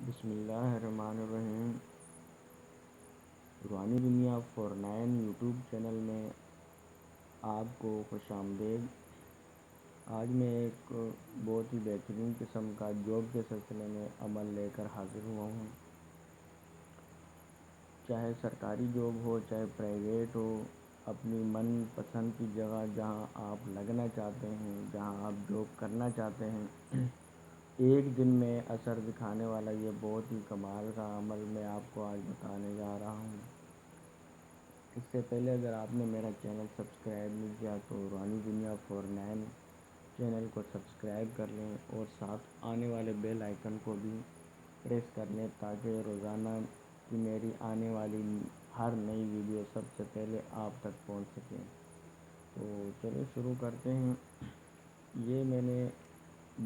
بسم اللہ الرحمن الرحیم۔ روحانی دنیا 49 یوٹیوب چینل میں آپ کو خوش آمدید۔ آج میں ایک بہت ہی بہترین قسم کا جاب کے سلسلے میں عمل لے کر حاضر ہوا ہوں۔ چاہے سرکاری جاب ہو چاہے پرائیویٹ ہو، اپنی من پسند کی جگہ جہاں آپ لگنا چاہتے ہیں، جہاں آپ جاب کرنا چاہتے ہیں، ایک دن میں اثر دکھانے والا یہ بہت ہی کمال کا عمل میں آپ کو آج بتانے جا رہا ہوں۔ اس سے پہلے اگر آپ نے میرا چینل سبسکرائب نہیں کیا تو روحانی دنیا 49 چینل کو سبسکرائب کر لیں اور ساتھ آنے والے بیل آئیکن کو بھی پریس کر لیں تاکہ روزانہ کی میری آنے والی ہر نئی ویڈیو سب سے پہلے آپ تک پہنچ سکیں۔ تو چلو شروع کرتے ہیں۔ یہ میں نے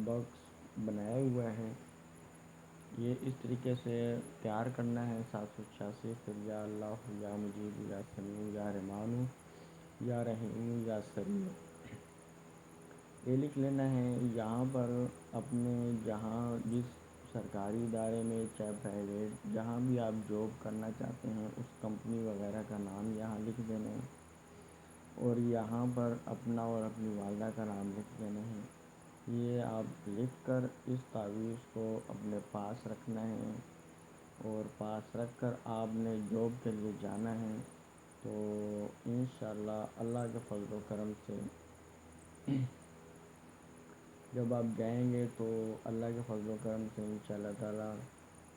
باکس بنایا ہوا ہے، یہ اس طریقے سے تیار کرنا ہے۔ 786 پھر یا اللہ یا مجید یا سمیع یا رحمٰن یا رحیم یا سریع، یہ لکھ لینا ہے۔ یہاں پر اپنے جہاں جس سرکاری ادارے میں چاہے پرائیویٹ جہاں بھی آپ جاب کرنا چاہتے ہیں اس کمپنی وغیرہ کا نام یہاں لکھ دینا ہے، اور یہاں پر اپنا اور اپنی والدہ کا نام لکھ دینا ہے۔ یہ آپ لکھ کر اس تعویذ کو اپنے پاس رکھنا ہے، اور پاس رکھ کر آپ نے جاب کے لیے جانا ہے۔ تو انشاءاللہ اللہ کے فضل و کرم سے جب آپ جائیں گے تو اللہ کے فضل و کرم سے انشاءاللہ تعالیٰ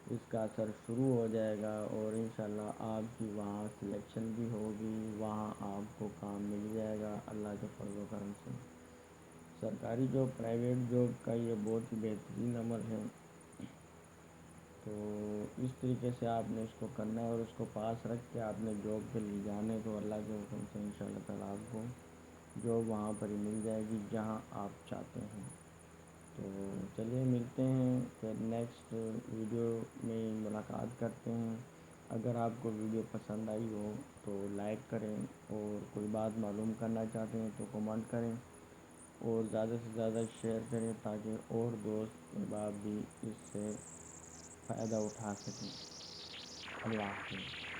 اس کا اثر شروع ہو جائے گا، اور انشاءاللہ آپ کی وہاں سلیکشن بھی ہوگی، وہاں آپ کو کام مل جائے گا اللہ کے فضل و کرم سے۔ سرکاری جاب پرائیویٹ جاب کا یہ بہت ہی بہترین عمل ہے۔ تو اس طریقے سے آپ نے اس کو کرنا ہے، اور اس کو پاس رکھ کے آپ نے جاب کے لیے جانے تو اللہ کے حکم سے انشاءاللہ تعالیٰ آپ کو جاب وہاں پر ہی مل جائے گی جہاں آپ چاہتے ہیں۔ تو چلیے ملتے ہیں پھر نیکسٹ ویڈیو میں ملاقات کرتے ہیں۔ اگر آپ کو ویڈیو پسند آئی ہو تو لائک کریں، اور کوئی بات معلوم کرنا چاہتے ہیں تو کمنٹ کریں، اور زیادہ سے زیادہ شیئر کریں تاکہ اور دوست احباب بھی اس سے فائدہ اٹھا سکیں۔ اللہ حافظ۔